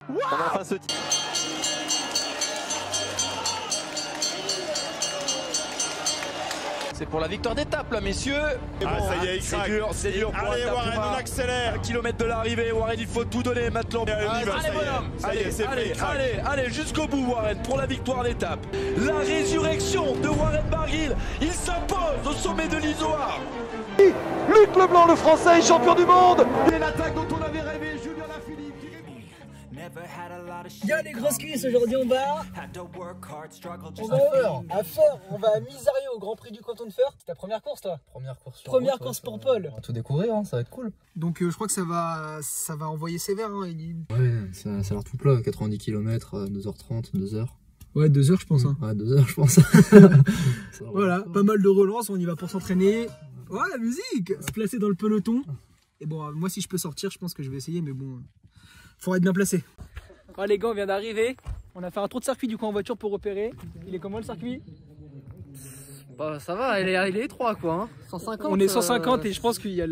On a enfin ce tir. C'est pour la victoire d'étape là, messieurs. Ah, bon, ça y est, il craque. C'est dur pour allez, Warren, on accélère. 1 kilomètre de l'arrivée, Warren, il faut tout donner maintenant. Allez, bonhomme, allez, jusqu'au bout, Warren, pour la victoire d'étape. La résurrection de Warren Barguil, il s'impose au sommet de l'Izoard. Luc Leblanc, le Français, est champion du monde. Et l'attaque dont on avait rêvé, Julien Lafilippe. Il y a les grosses cuisses aujourd'hui, on va à Feur, on va à Misario au Grand Prix du canton de Feur. C'est ta première course toi? Première course pour Paul. On va tout découvrir, hein, ça va être cool. Donc je crois que ça va envoyer sévère. Hein, Ouais, ça a l'air tout plat, 90 km, 2h30, 2h. Ouais, 2 heures je pense. Hein. Ouais, 2 heures je pense. Voilà, pas mal de relances, on y va pour s'entraîner. Ouais, la musique, se placer dans le peloton. Et bon, moi si je peux sortir, je pense que je vais essayer, mais bon, faut être bien placé. Ah, les gars, on vient d'arriver. On a fait un tour de circuit du coup en voiture pour repérer. Il est comment le circuit? Bah ça va, il est étroit quoi. Hein. 150. On est 150 et je pense qu'il y a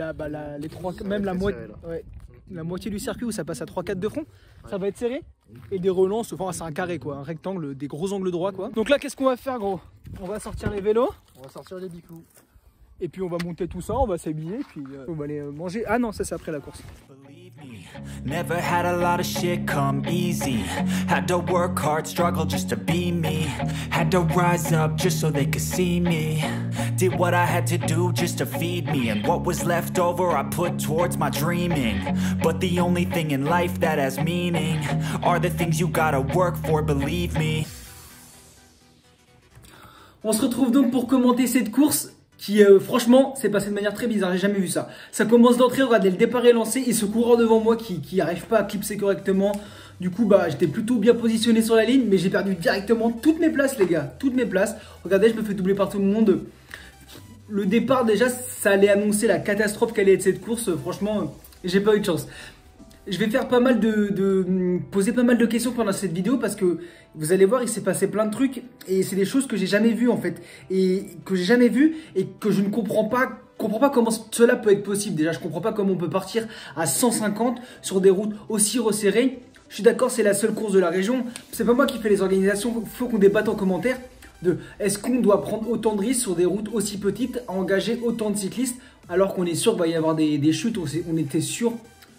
les trois, même la moitié du circuit où ça passe à 3-4 de front. Ouais. Ça va être serré. Et des relances, enfin c'est un carré quoi, un rectangle, des gros angles droits quoi. Donc là, qu'est-ce qu'on va faire gros? On va sortir les vélos. On va sortir les biclous. Et puis on va monter tout ça, on va s'habiller, puis on va aller manger. Ah non, ça c'est après la course. Never had a lot of shit come easy. Had to work hard, struggle just to be me. Had to rise up just so they could see me. Did what I had to do just to feed me. And what was left over I put towards my dreaming. But the only thing in life that has meaning are the things you gotta work for, believe me. On se retrouve donc pour commenter cette course qui franchement s'est passée de manière très bizarre, j'ai jamais vu ça. Ça commence d'entrée, regardez, le départ est lancé et ce coureur devant moi qui arrive pas à clipser correctement. Du coup bah j'étais plutôt bien positionné sur la ligne, mais j'ai perdu directement toutes mes places les gars, toutes mes places. Regardez, je me fais doubler par tout le monde. Le départ déjà, ça allait annoncer la catastrophe qu'allait être cette course, franchement j'ai pas eu de chance. Je vais faire poser pas mal de questions pendant cette vidéo parce que vous allez voir, il s'est passé plein de trucs et c'est des choses que j'ai jamais vues en fait et que j'ai jamais vues et que je ne comprends pas comment cela peut être possible. Déjà, je comprends pas comment on peut partir à 150 sur des routes aussi resserrées. Je suis d'accord, c'est la seule course de la région. C'est pas moi qui fais les organisations. Faut qu'on débatte en commentaire de est-ce qu'on doit prendre autant de risques sur des routes aussi petites, à engager autant de cyclistes alors qu'on est sûr qu'il va y avoir des chutes. On était sûr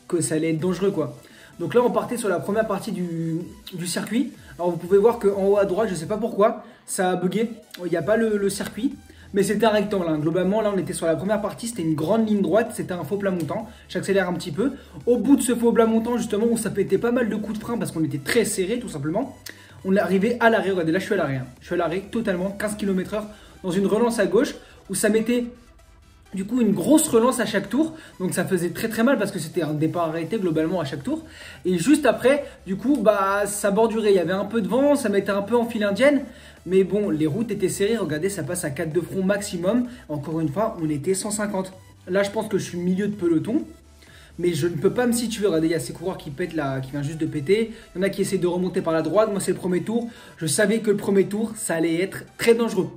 que ça allait être dangereux quoi. Donc là on partait sur la première partie du circuit. Alors vous pouvez voir qu'en haut à droite, je sais pas pourquoi, ça a bugué, il n'y a pas le circuit, mais c'était un rectangle hein. Globalement là on était sur la première partie, c'était une grande ligne droite, c'était un faux plat montant. J'accélère un petit peu. Au bout de ce faux plat montant justement où ça pétait pas mal de coups de frein parce qu'on était très serré tout simplement, on est arrivé à l'arrêt. Regardez là je suis à l'arrêt hein. Je suis à l'arrêt totalement, 15 km/h dans une relance à gauche où ça mettait du coup une grosse relance à chaque tour, donc ça faisait très très mal parce que c'était un départ arrêté globalement à chaque tour. Et juste après, du coup, bah ça bordurait, il y avait un peu de vent, ça mettait un peu en file indienne. Mais bon, les routes étaient serrées, regardez, ça passe à 4 de front maximum. Encore une fois, on était 150. Là, je pense que je suis milieu de peloton, mais je ne peux pas me situer. Regardez, il y a ces coureurs qui pètent là, qui viennent juste de péter. Il y en a qui essaient de remonter par la droite. Moi, c'est le premier tour. Je savais que le premier tour, ça allait être très dangereux.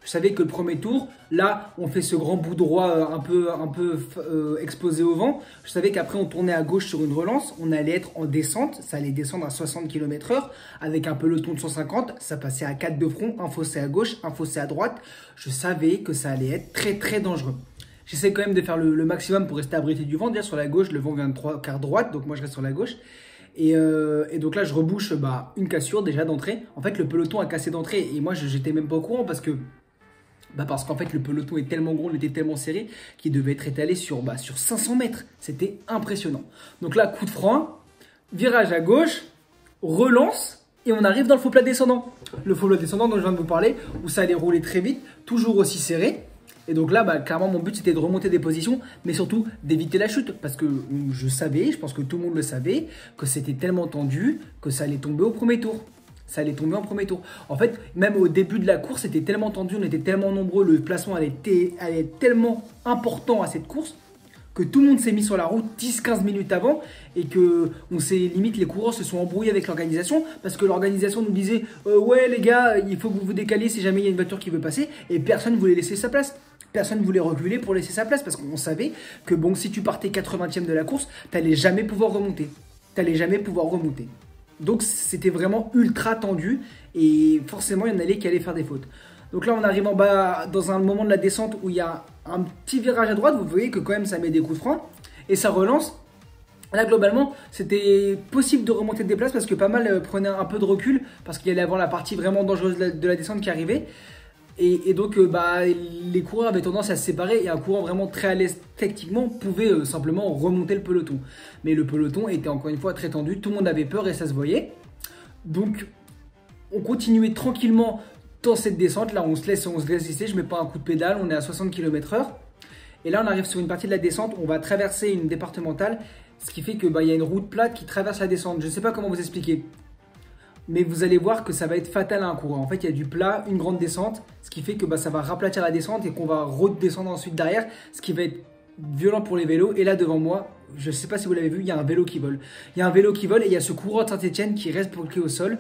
Je savais que le premier tour, là, on fait ce grand bout droit un peu exposé au vent. Je savais qu'après, on tournait à gauche sur une relance. On allait être en descente. Ça allait descendre à 60 km/h avec un peloton de 150. Ça passait à 4 de front, un fossé à gauche, un fossé à droite. Je savais que ça allait être très, très dangereux. J'essaie quand même de faire le maximum pour rester abrité du vent. Déjà, sur la gauche, le vent vient de 3/4 droite. Donc, moi, je reste sur la gauche. Et donc là, je rebouche une cassure déjà d'entrée. En fait, le peloton a cassé d'entrée. Et moi, j'étais même pas au courant parce qu'en fait le peloton est tellement gros, il était tellement serré qu'il devait être étalé sur 500 mètres. C'était impressionnant. Donc là, coup de frein, virage à gauche, relance et on arrive dans le faux plat descendant. Le faux plat descendant dont je viens de vous parler, où ça allait rouler très vite, toujours aussi serré. Et donc là, clairement, mon but c'était de remonter des positions, mais surtout d'éviter la chute. Parce que je savais, je pense que tout le monde le savait, que c'était tellement tendu que ça allait tomber au premier tour. Ça allait tomber en premier tour. En fait, même au début de la course, c'était tellement tendu, on était tellement nombreux, le placement allait être tellement important à cette course que tout le monde s'est mis sur la route 10-15 minutes avant et que limite les coureurs se sont embrouillés avec l'organisation parce que l'organisation nous disait ouais les gars, il faut que vous vous décaliez si jamais il y a une voiture qui veut passer et personne ne voulait laisser sa place. Personne ne voulait reculer pour laisser sa place parce qu'on savait que bon, si tu partais 80e de la course, t'allais jamais pouvoir remonter. Donc c'était vraiment ultra tendu et forcément il y en avait qui allaient faire des fautes. Donc là on arrive en bas dans un moment de la descente où il y a un petit virage à droite, vous voyez que quand même ça met des coups de frein et ça relance. Là globalement c'était possible de remonter des places parce que pas mal prenaient un peu de recul parce qu'il y allait avant la partie vraiment dangereuse de la descente qui arrivait. Et donc les coureurs avaient tendance à se séparer et un coureur vraiment très à l'aise techniquement pouvait simplement remonter le peloton. Mais le peloton était encore une fois très tendu, tout le monde avait peur et ça se voyait. Donc on continuait tranquillement dans cette descente, là on se laisse glisser, je mets pas un coup de pédale, on est à 60 km/h. Et là on arrive sur une partie de la descente, on va traverser une départementale, ce qui fait que y a une route plate qui traverse la descente. Je ne sais pas comment vous expliquer. Mais vous allez voir que ça va être fatal à un coureur. En fait, il y a du plat, une grande descente, ce qui fait que ça va raplatir la descente et qu'on va redescendre ensuite derrière, ce qui va être violent pour les vélos. Et là, devant moi, je ne sais pas si vous l'avez vu, il y a un vélo qui vole. Il y a un vélo qui vole et il y a ce coureur de Saint-Etienne qui reste bloqué au sol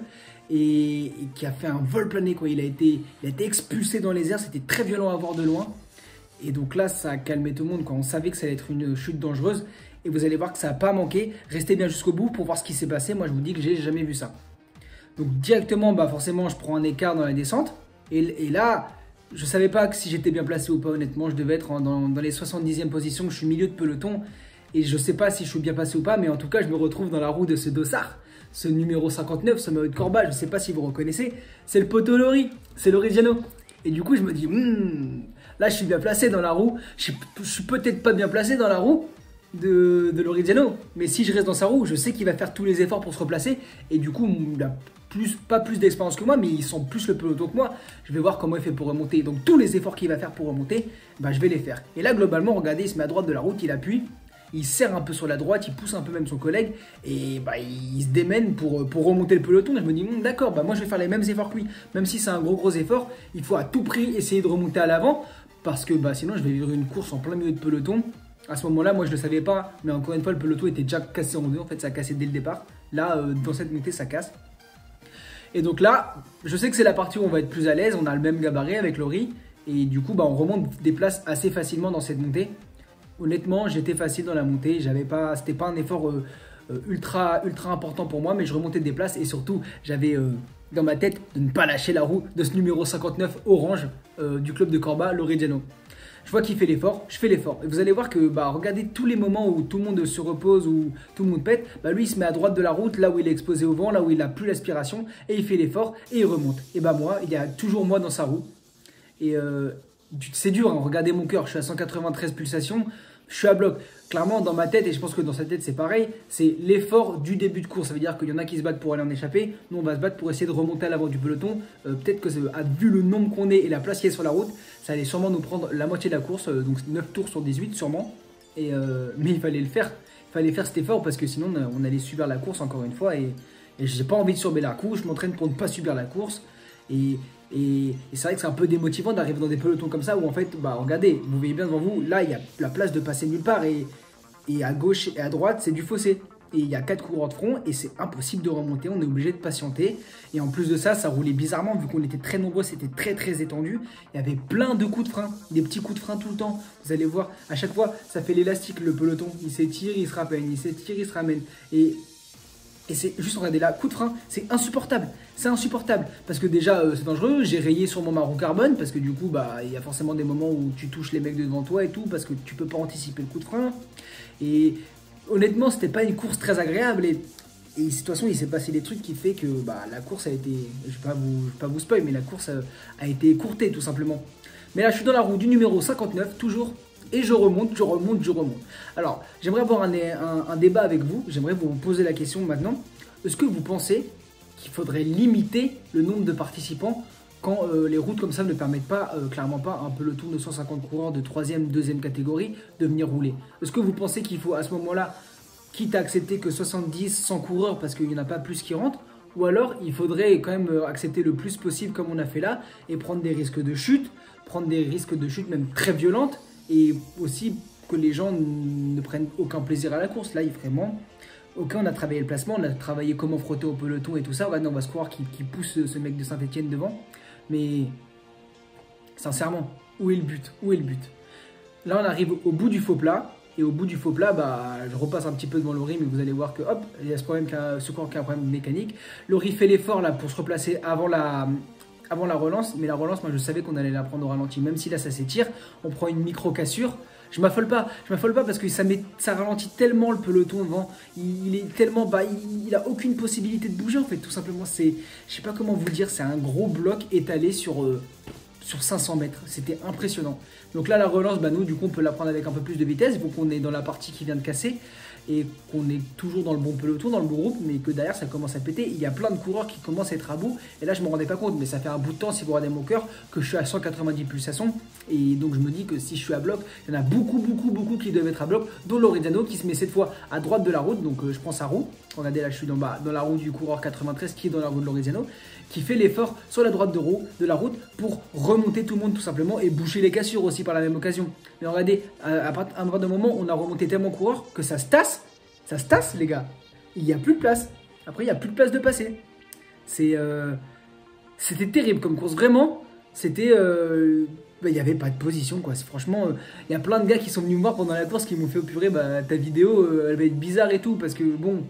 et qui a fait un vol plané, quoi. Il a été expulsé dans les airs, c'était très violent à voir de loin. Et donc là, ça a calmé tout le monde, quoi. On savait que ça allait être une chute dangereuse et vous allez voir que ça n'a pas manqué. Restez bien jusqu'au bout pour voir ce qui s'est passé. Moi, je vous dis que j'ai jamais vu ça. Donc directement, forcément, je prends un écart dans la descente. Et là, je ne savais pas si j'étais bien placé ou pas, honnêtement. Je devais être dans les 70e positions, je suis milieu de peloton. Et je ne sais pas si je suis bien placé ou pas, mais en tout cas, je me retrouve dans la roue de ce dossard, ce numéro 59, ce maillot de Corba. Je ne sais pas si vous reconnaissez. C'est le poteau Lori, c'est l'Origiano. Et du coup, je me dis, là, je suis bien placé dans la roue. Je suis peut-être pas bien placé dans la roue de l'Origiano. Mais si je reste dans sa roue, je sais qu'il va faire tous les efforts pour se replacer. Et du coup, il a pas plus d'expérience que moi, mais il sent plus le peloton que moi. Je vais voir comment il fait pour remonter. Donc tous les efforts qu'il va faire pour remonter, je vais les faire. Et là, globalement, regardez, il se met à droite de la route, il appuie, il serre un peu sur la droite, il pousse un peu même son collègue, et il se démène pour remonter le peloton. Et je me dis, d'accord, moi je vais faire les mêmes efforts que lui. Même si c'est un gros effort, il faut à tout prix essayer de remonter à l'avant, parce que sinon je vais vivre une course en plein milieu de peloton. À ce moment-là, moi je ne le savais pas, mais encore une fois, le peloton était déjà cassé en deux. En fait, ça a cassé dès le départ. Là, dans cette montée, ça casse. Et donc là, je sais que c'est la partie où on va être plus à l'aise. On a le même gabarit avec Lori. Et du coup, on remonte des places assez facilement dans cette montée. Honnêtement, j'étais facile dans la montée. C'était pas un effort ultra important pour moi, mais je remontais des places. Et surtout, j'avais dans ma tête de ne pas lâcher la roue de ce numéro 59 orange du club de Corba, l'Origiano. Je vois qu'il fait l'effort, je fais l'effort. Et vous allez voir que, regardez tous les moments où tout le monde se repose, où tout le monde pète, lui il se met à droite de la route, là où il est exposé au vent, là où il n'a plus l'aspiration, et il fait l'effort, et il remonte. Et moi, il y a toujours moi dans sa roue. Et c'est dur, regardez mon cœur, je suis à 193 pulsations, je suis à bloc. Clairement, dans ma tête, et je pense que dans sa tête c'est pareil, c'est l'effort du début de course. Ça veut dire qu'il y en a qui se battent pour aller en échapper, nous on va se battre pour essayer de remonter à l'avant du peloton. Peut-être que vu le nombre qu'on est et la place qui est sur la route, ça allait sûrement nous prendre la moitié de la course, donc 9 tours sur 18 sûrement. Mais il fallait le faire, il fallait faire cet effort parce que sinon on allait subir la course encore une fois. Et j'ai pas envie de subir la course, je m'entraîne pour ne pas subir la course. Et c'est vrai que c'est un peu démotivant d'arriver dans des pelotons comme ça où en fait, regardez, vous voyez bien devant vous, là il y a la place de passer nulle part et à gauche et à droite c'est du fossé. Et il y a 4 coureurs de front et c'est impossible de remonter, on est obligé de patienter. Et en plus de ça, ça roulait bizarrement vu qu'on était très nombreux, c'était très étendu. Il y avait plein de coups de frein, des petits coups de frein tout le temps. Vous allez voir, à chaque fois, ça fait l'élastique le peloton. Il s'étire, il se ramène, il s'étire, il se ramène. Et c'est juste, regardez là, coup de frein, c'est insupportable. C'est insupportable. Parce que déjà, c'est dangereux. J'ai rayé sur mon marron carbone. Parce que du coup, il y a forcément des moments où tu touches les mecs devant toi et tout. Parce que tu peux pas anticiper le coup de frein. Et honnêtement, c'était pas une course très agréable. Et de toute façon, il s'est passé des trucs qui fait que la course a été... Je vais pas vous spoil, mais la course a été écourtée tout simplement. Mais là, je suis dans la roue du numéro 59, toujours. Et je remonte. Alors, j'aimerais avoir un débat avec vous. J'aimerais vous poser la question maintenant. Est-ce que vous pensez qu'il faudrait limiter le nombre de participants quand les routes comme ça ne permettent pas, clairement pas, un peloton de 150 coureurs de 3e, 2e catégorie de venir rouler? Est-ce que vous pensez qu'il faut à ce moment-là, quitte à accepter que 70, 100 coureurs parce qu'il n'y en a pas plus qui rentrent, ou alors il faudrait quand même accepter le plus possible comme on a fait là et prendre des risques de chute, même très violentes, et aussi que les gens ne prennent aucun plaisir à la course. Là, vraiment, ok, on a travaillé le placement, on a travaillé comment frotter au peloton et tout ça. Maintenant, on va se croire qu'il pousse ce mec de Saint-Etienne devant. Mais sincèrement, où est le but? Là, on arrive au bout du faux plat. Et au bout du faux plat, bah, je repasse un petit peu devant Laurie, mais vous allez voir que hop, il y a ce problème, ce coureur qui a un problème mécanique. Laurie fait l'effort là pour se replacer avant la relance, mais la relance, moi je savais qu'on allait la prendre au ralenti, même si là ça s'étire, on prend une micro cassure. Je m'affole pas parce que ça ralentit tellement le peloton devant, il est tellement bas, il a aucune possibilité de bouger en fait, tout simplement. Je sais pas comment vous dire, c'est un gros bloc étalé sur 500 mètres, c'était impressionnant. Donc là la relance, bah nous du coup on peut la prendre avec un peu plus de vitesse, il faut qu'on est dans la partie qui vient de casser et qu'on est toujours dans le bon peloton, dans le bon groupe, mais que derrière ça commence à péter. Il y a plein de coureurs qui commencent à être à bout, et là je me rendais pas compte, mais ça fait un bout de temps, si vous regardez mon cœur, que je suis à 190 pulsations, et donc je me dis que si je suis à bloc, il y en a beaucoup qui doivent être à bloc, dont Lorenzano qui se met cette fois à droite de la route, donc je prends sa roue, regardez là je suis dans la roue du coureur 93 qui est dans la roue de Lorenzano, qui fait l'effort sur la droite de la route pour remonter tout le monde tout simplement et boucher les cassures aussi par la même occasion. Mais regardez, à un moment on a remonté tellement coureur que ça se tasse les gars, il n'y a plus de place, après il n'y a plus de place de passer. C'était terrible comme course, vraiment, c'était... il n'y avait pas de position quoi, franchement, il y a plein de gars qui sont venus me voir pendant la course qui m'ont fait oh, purée, bah ta vidéo elle va être bizarre et tout, parce que bon...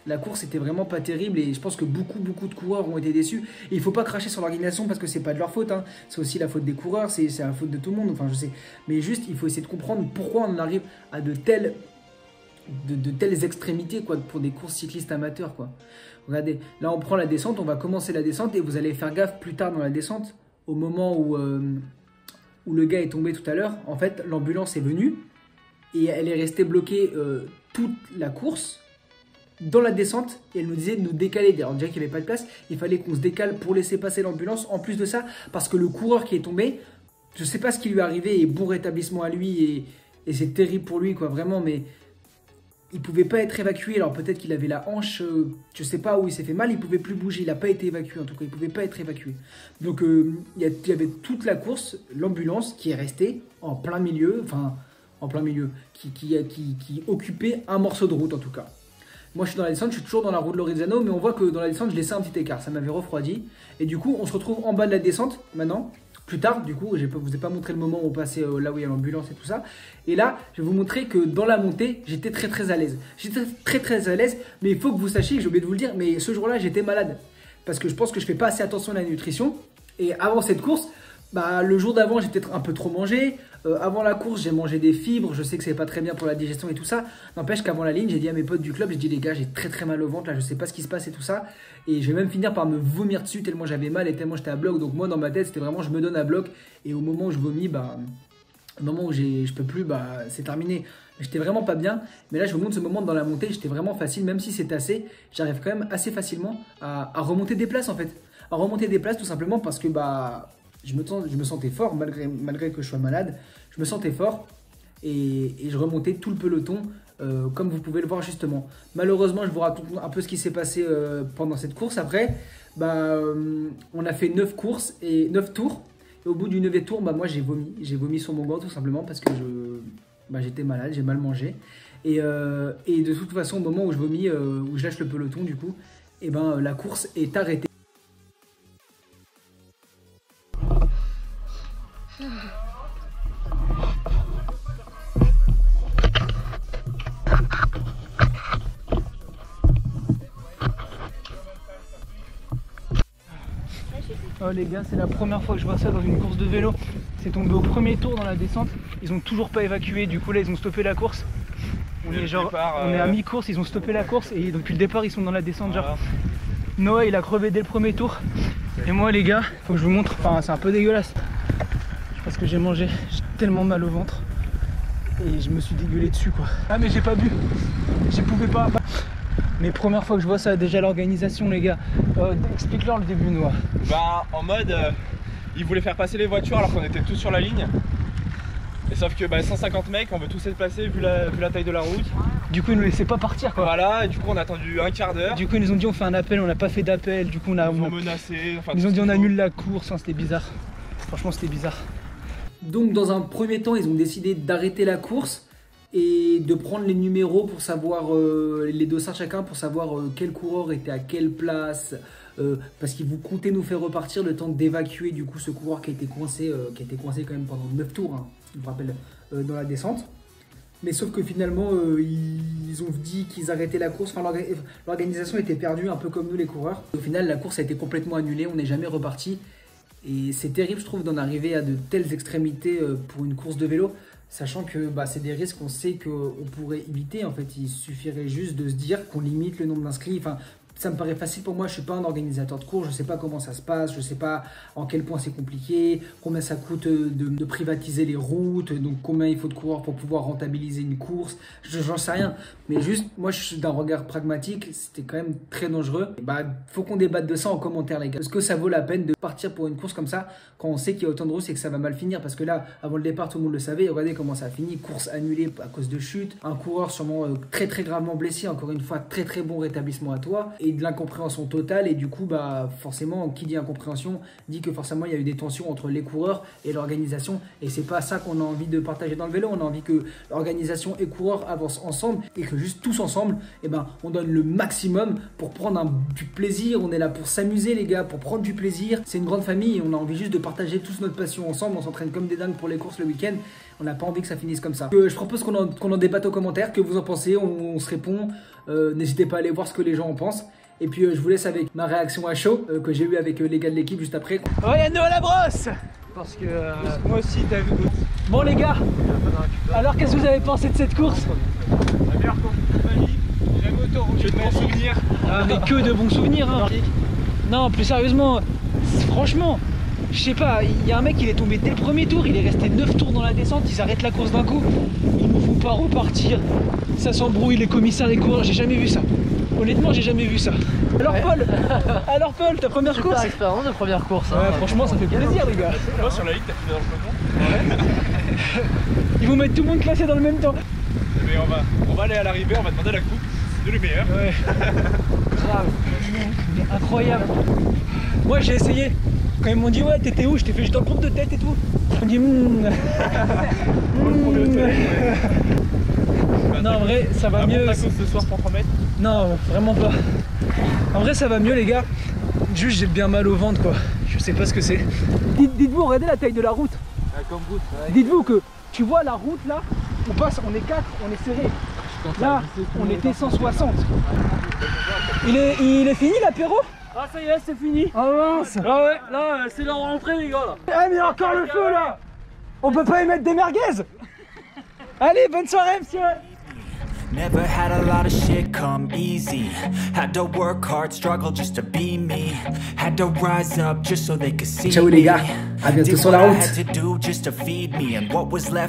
La course était vraiment pas terrible et je pense que beaucoup de coureurs ont été déçus. Et il faut pas cracher sur l'organisation parce que c'est pas de leur faute, hein. C'est aussi la faute des coureurs, c'est la faute de tout le monde, enfin je sais. Mais juste il faut essayer de comprendre pourquoi on arrive à de telles extrémités quoi, pour des courses cyclistes amateurs quoi. Regardez, là on prend la descente, on va commencer la descente et vous allez faire gaffe plus tard dans la descente, au moment où le gars est tombé tout à l'heure, en fait l'ambulance est venue et elle est restée bloquée toute la course dans la descente et elle nous disait de nous décaler. On dirait qu'il n'y avait pas de place, il fallait qu'on se décale pour laisser passer l'ambulance. En plus de ça, parce que le coureur qui est tombé, je sais pas ce qui lui est arrivé et bon rétablissement à lui et c'est terrible pour lui quoi, vraiment, mais il pouvait pas être évacué. Alors peut-être qu'il avait la hanche, je sais pas où il s'est fait mal, il pouvait plus bouger, il n'a pas été évacué en tout cas, il pouvait pas être évacué. Donc il y avait toute la course, l'ambulance qui est restée en plein milieu, qui occupait un morceau de route en tout cas. Moi je suis dans la descente, je suis toujours dans la roue de Lorenzano, mais on voit que dans la descente je laissais un petit écart, ça m'avait refroidi. Et du coup on se retrouve en bas de la descente maintenant, plus tard du coup, je ne vous ai pas montré le moment où on passait là où il y a l'ambulance et tout ça. Et là je vais vous montrer que dans la montée j'étais très à l'aise. J'étais très à l'aise, mais il faut que vous sachiez, j'ai oublié de vous le dire, mais ce jour là j'étais malade. Parce que je pense que je fais pas assez attention à la nutrition. Et avant cette course, bah, le jour d'avant j'ai peut-être un peu trop mangé. Avant la course j'ai mangé des fibres, je sais que c'est pas très bien pour la digestion et tout ça. N'empêche qu'avant la ligne j'ai dit à mes potes du club, j'ai dit les gars j'ai très mal au ventre là, je sais pas ce qui se passe et tout ça. Et je vais même finir par me vomir dessus tellement j'avais mal et tellement j'étais à bloc. Donc moi dans ma tête c'était vraiment je me donne à bloc. Et au moment où je vomis, bah, au moment où je peux plus, bah c'est terminé. J'étais vraiment pas bien. Mais là je vous montre ce moment dans la montée, j'étais vraiment facile, même si c'est tassé, j'arrive quand même assez facilement à remonter des places en fait. À remonter des places tout simplement parce que bah... Je me sentais fort malgré que je sois malade, je me sentais fort et je remontais tout le peloton comme vous pouvez le voir justement. Malheureusement je vous raconte un peu ce qui s'est passé pendant cette course. Après bah, on a fait 9 courses et 9 tours et au bout du 9e tour bah, moi j'ai vomi sur mon gant tout simplement parce que j'étais malade, j'ai mal mangé et de toute façon au moment où je vomis, où je lâche le peloton du coup, et ben la course est arrêtée. Oh les gars, c'est la première fois que je vois ça dans une course de vélo. C'est tombé au premier tour dans la descente. Ils ont toujours pas évacué, du coup là ils ont stoppé la course. On est à mi-course, ils ont stoppé la course et depuis le départ ils sont dans la descente. Genre Noah il a crevé dès le premier tour. Et moi les gars, faut que je vous montre, enfin c'est un peu dégueulasse. Parce que j'ai mangé, j'ai tellement mal au ventre. Et je me suis dégueulé dessus quoi. Ah mais j'ai pas bu, je pouvais pas. Mais première fois que je vois ça, déjà l'organisation les gars. Explique-leur le début Noah. Bah en mode, ils voulaient faire passer les voitures alors qu'on était tous sur la ligne. Et sauf que 150 mecs, on veut tous être placés vu la taille de la route. Du coup ils nous laissaient pas partir quoi. Voilà, et du coup on a attendu un quart d'heure. Du coup ils nous ont dit on fait un appel, on n'a pas fait d'appel. Du coup on a menacé. Enfin, ils nous ont dit on annule la course, hein, c'était bizarre. Franchement c'était bizarre. Donc dans un premier temps ils ont décidé d'arrêter la course et de prendre les numéros pour savoir les dossards chacun, pour savoir quel coureur était à quelle place, parce qu'ils vous comptaient nous faire repartir le temps d'évacuer du coup ce coureur qui a été coincé quand même pendant 9 tours, hein, je vous rappelle, dans la descente. Mais sauf que finalement, ils ont dit qu'ils arrêtaient la course. Enfin, l'organisation était perdue, un peu comme nous les coureurs. Au final, la course a été complètement annulée, on n'est jamais reparti. Et c'est terrible, je trouve, d'en arriver à de telles extrémités pour une course de vélo. Sachant que c'est des risques qu'on sait qu'on pourrait éviter. En fait, il suffirait juste de se dire qu'on limite le nombre d'inscrits. Enfin, ça me paraît facile pour moi, je suis pas un organisateur de course, je sais pas comment ça se passe, je sais pas en quel point c'est compliqué, combien ça coûte de privatiser les routes, donc combien il faut de coureurs pour pouvoir rentabiliser une course, j'en sais rien. Mais juste, moi je suis d'un regard pragmatique, c'était quand même très dangereux. Faut qu'on débatte de ça en commentaire les gars. Est-ce que ça vaut la peine de partir pour une course comme ça quand on sait qu'il y a autant de routes et que ça va mal finir? Parce que là, avant le départ, tout le monde le savait, regardez comment ça a fini, course annulée à cause de chute, un coureur sûrement très très gravement blessé, encore une fois très très bon rétablissement à toi. Et de l'incompréhension totale, et du coup forcément qui dit incompréhension dit que forcément il y a eu des tensions entre les coureurs et l'organisation, et c'est pas ça qu'on a envie de partager dans le vélo. On a envie que l'organisation et coureurs avancent ensemble et que juste tous ensemble on donne le maximum pour prendre du plaisir. On est là pour s'amuser les gars, pour prendre du plaisir, c'est une grande famille et on a envie juste de partager tous notre passion ensemble. On s'entraîne comme des dingues pour les courses le week-end, on n'a pas envie que ça finisse comme ça. Je propose qu'on en débatte aux commentaires, que vous en pensez, on se répond. N'hésitez pas à aller voir ce que les gens en pensent. Et puis je vous laisse avec ma réaction à chaud que j'ai eu avec les gars de l'équipe juste après. Oh, il y a nous à la brosse. Parce que moi aussi, t'as vu. Bon les gars, alors qu'est-ce que vous avez pensé de cette course? La meilleure course de ma vie, jamais autant que de bons souvenirs. Ah mais que de bons souvenirs hein. Non, plus sérieusement, franchement, je sais pas, il y a un mec, il est tombé dès le premier tour, il est resté 9 tours dans la descente, ils arrêtent la course d'un coup, ils ne font pas repartir, ça s'embrouille, les commissaires, les coureurs, j'ai jamais vu ça. Honnêtement, j'ai jamais vu ça. Alors Paul, ta première course? Super expérience de première course. Ouais, franchement, ça fait plaisir les gars. Moi sur la ligne, t'as fini dans le peloton. Ils vont mettre tout le monde classé dans le même temps. Mais on va aller à l'arrivée, on va demander la coupe de le meilleur. Ouais. Grave. Mais incroyable. Moi j'ai essayé. Quand ils m'ont dit ouais t'étais où, je t'ai fait juste dans le compte de tête et tout. On dit Non en vrai ça va mieux. Ta course ce soir pour 3 mètres? Non vraiment pas. En vrai ça va mieux les gars. Juste j'ai bien mal au ventre quoi. Je sais pas ce que c'est. Dites-vous, regardez la taille de la route. Comme route. Ouais. Dites-vous que tu vois la route là, on passe, on est 4, on est serré. Là on était 160. Il est fini l'apéro? Ah ça y est, c'est fini. Ah mince. Ah ouais, là c'est leur rentrée les gars là. Ah mais il y a encore le feu là. On peut pas y mettre des merguez. Allez, bonne soirée monsieur. Never had a lot of shit come easy. Had to work hard, struggle just to be me. Had to rise up just so they could see me. Ciao les gars, à bientôt sur la route. Did what I had to do just to feed me, and what was left